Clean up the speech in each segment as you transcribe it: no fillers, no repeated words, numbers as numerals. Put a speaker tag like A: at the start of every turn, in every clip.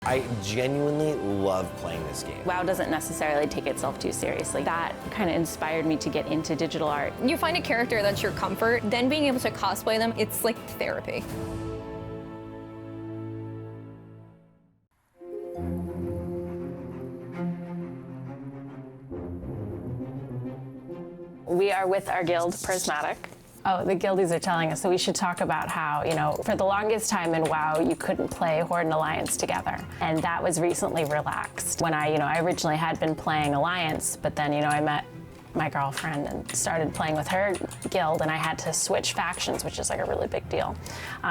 A: I genuinely love playing this game.
B: WoW doesn't necessarily take itself too seriously. That kind of inspired me to get into digital art.
C: You find a character that's your comfort, then being able to cosplay them, it's like therapy.
B: We are with our guild, Prismatic. Oh, the guildies are telling us, so we should talk about how, for the longest time in WoW, you couldn't play Horde and Alliance together. And that was recently relaxed. When I originally had been playing Alliance, but then, I met my girlfriend and started playing with her guild, and I had to switch factions, which is like a really big deal.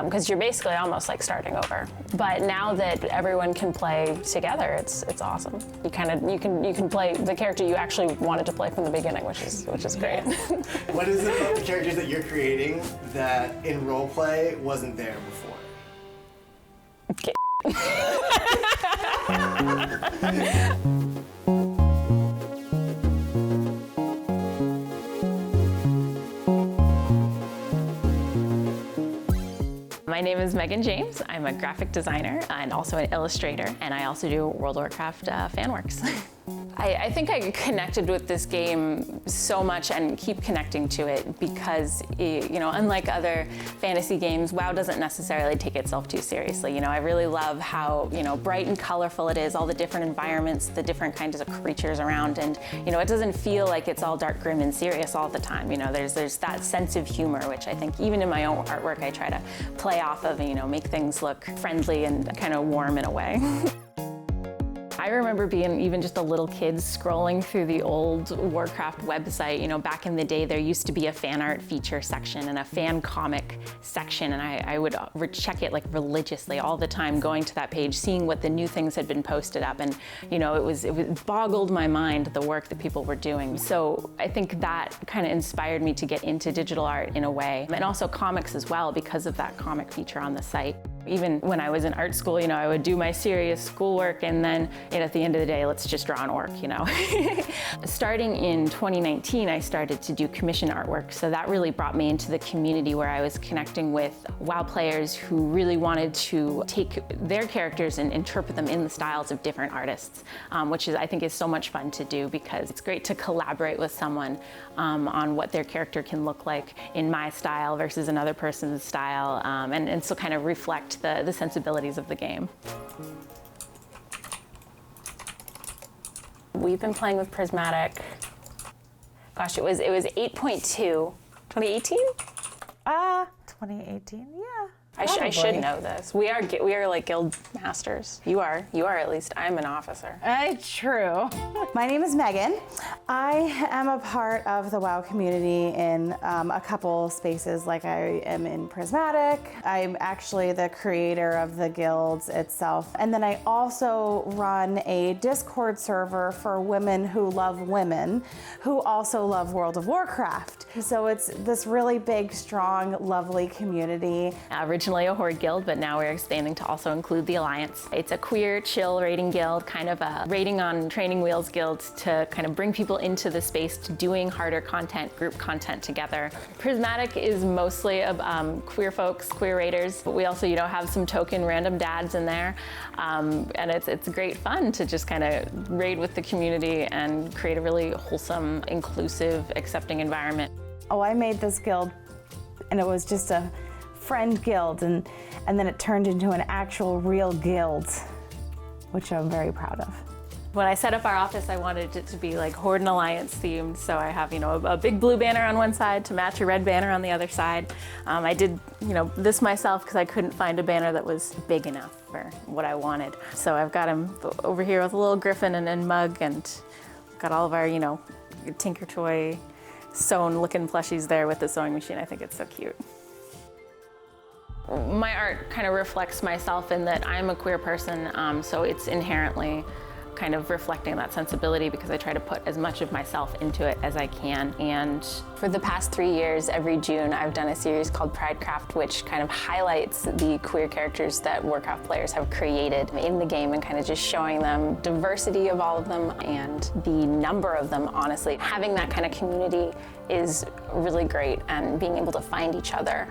B: Because you're basically almost like starting over. But now that everyone can play together, it's awesome. You can play the character you actually wanted to play from the beginning, which is great.
D: What is it about the characters that you're creating that in roleplay wasn't there before?
B: Okay. My name is Megan James. I'm a graphic designer and also an illustrator, and I also do World of Warcraft fan works. I think I connected with this game so much and keep connecting to it because, unlike other fantasy games, WoW doesn't necessarily take itself too seriously. I really love how, bright and colorful it is, all the different environments, the different kinds of creatures around, and, it doesn't feel like it's all dark, grim, and serious all the time. There's that sense of humor, which I think even in my own artwork, I try to play off of, make things look friendly and kind of warm in a way. I remember being even just a little kid scrolling through the old Warcraft website. Back in the day, there used to be a fan art feature section and a fan comic section, and I would check it like religiously all the time, going to that page, seeing what the new things had been posted up, and it boggled my mind the work that people were doing. So I think that kind of inspired me to get into digital art in a way, and also comics as well because of that comic feature on the site. Even when I was in art school, I would do my serious schoolwork, and then at the end of the day, let's just draw an orc, Starting in 2019, I started to do commission artwork, so that really brought me into the community where I was connecting with WoW players who really wanted to take their characters and interpret them in the styles of different artists, which I think is so much fun to do because it's great to collaborate with someone on what their character can look like in my style versus another person's style, and so kind of reflect the sensibilities of the game. We've been playing with Prismatic. Gosh, it was 8.2. 2018?
E: 2018, yeah.
B: I should know this. We are like guild masters. You are at least. I'm an officer.
E: True. My name is Megan. I am a part of the WoW community in a couple spaces, like I am in Prismatic. I'm actually the creator of the guilds itself. And then I also run a Discord server for women who love women, who also love World of Warcraft. So it's this really big, strong, lovely community.
B: Originally a Horde guild, but now we're expanding to also include the Alliance. It's a queer, chill raiding guild, kind of a raiding on training wheels guild to kind of bring people into the space to doing harder content, group content together. Prismatic is mostly queer folks, queer raiders, but we also, have some token random dads in there. And it's great fun to just kind of raid with the community and create a really wholesome, inclusive, accepting environment.
E: Oh, I made this guild and it was just a friend guild, and then it turned into an actual real guild, which I'm very proud of.
B: When I set up our office, I wanted it to be like Horde and Alliance themed, so I have a big blue banner on one side to match a red banner on the other side. I did this myself because I couldn't find a banner that was big enough for what I wanted. So I've got him over here with a little griffin and mug, and got all of our Tinker Toy sewn looking plushies there with the sewing machine. I think it's so cute. My art kind of reflects myself in that I'm a queer person, so it's inherently kind of reflecting that sensibility because I try to put as much of myself into it as I can. And for the past 3 years, every June, I've done a series called Pridecraft, which kind of highlights the queer characters that Warcraft players have created in the game and kind of just showing them diversity of all of them and the number of them, honestly. Having that kind of community is really great, and being able to find each other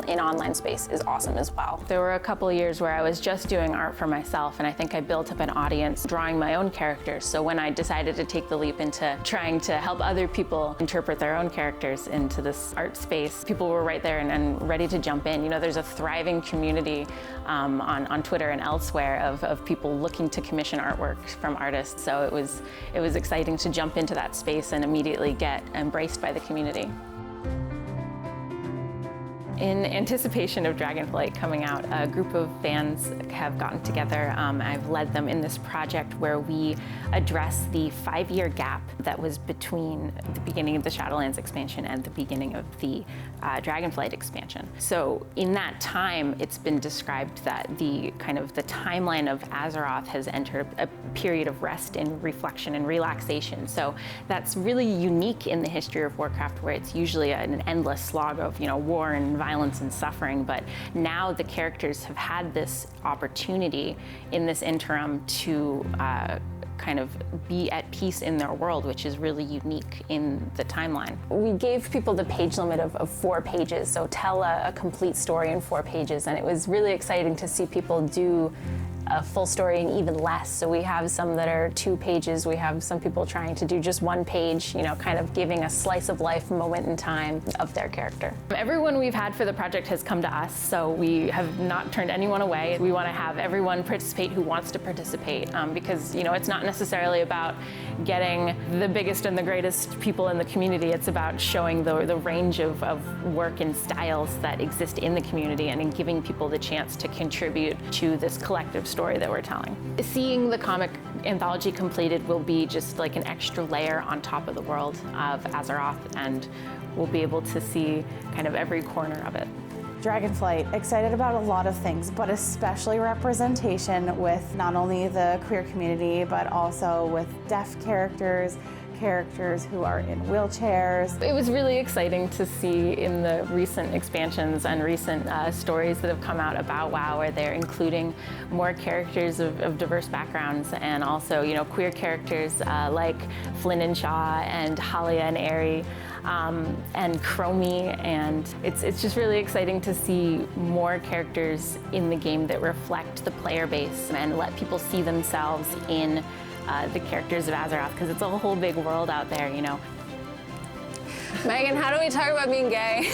B: in online space is awesome as well. There were a couple of years where I was just doing art for myself, and I think I built up an audience drawing my own characters. So when I decided to take the leap into trying to help other people interpret their own characters into this art space, people were right there and ready to jump in. You know, there's a thriving community on Twitter and elsewhere of people looking to commission artwork from artists. So it was exciting to jump into that space and immediately get embraced by the community. In anticipation of Dragonflight coming out, a group of fans have gotten together. I've led them in this project where we address the 5-year gap that was between the beginning of the Shadowlands expansion and the beginning of the Dragonflight expansion. So in that time, it's been described that the timeline of Azeroth has entered a period of rest and reflection and relaxation. So that's really unique in the history of Warcraft, where it's usually an endless slog of war and violence and suffering. But now the characters have had this opportunity in this interim to kind of be at peace in their world, which is really unique in the timeline. We gave people the page limit of 4 pages, so tell a complete story in 4 pages, and it was really exciting to see people do a full story in even less. So we have some that are 2 pages, we have some people trying to do just 1 page, kind of giving a slice of life moment in time of their character. Everyone we've had for the project has come to us, so we have not turned anyone away. We want to have everyone participate who wants to participate, because it's not necessarily about getting the biggest and the greatest people in the community. It's about showing the range of work and styles that exist in the community and in giving people the chance to contribute to this collective story that we're telling. Seeing the comic anthology completed will be just like an extra layer on top of the world of Azeroth, and we'll be able to see kind of every corner of it.
E: Dragonflight, excited about a lot of things, but especially representation with not only the queer community, but also with deaf characters who are in wheelchairs.
B: It was really exciting to see in the recent expansions and recent stories that have come out about WoW, where they're including more characters of diverse backgrounds, and also queer characters like Flynn and Shaw and Halia and Aerie. And Chromie, and it's just really exciting to see more characters in the game that reflect the player base and let people see themselves in the characters of Azeroth, because it's a whole big world out there,
C: Megan, how do we talk about being gay?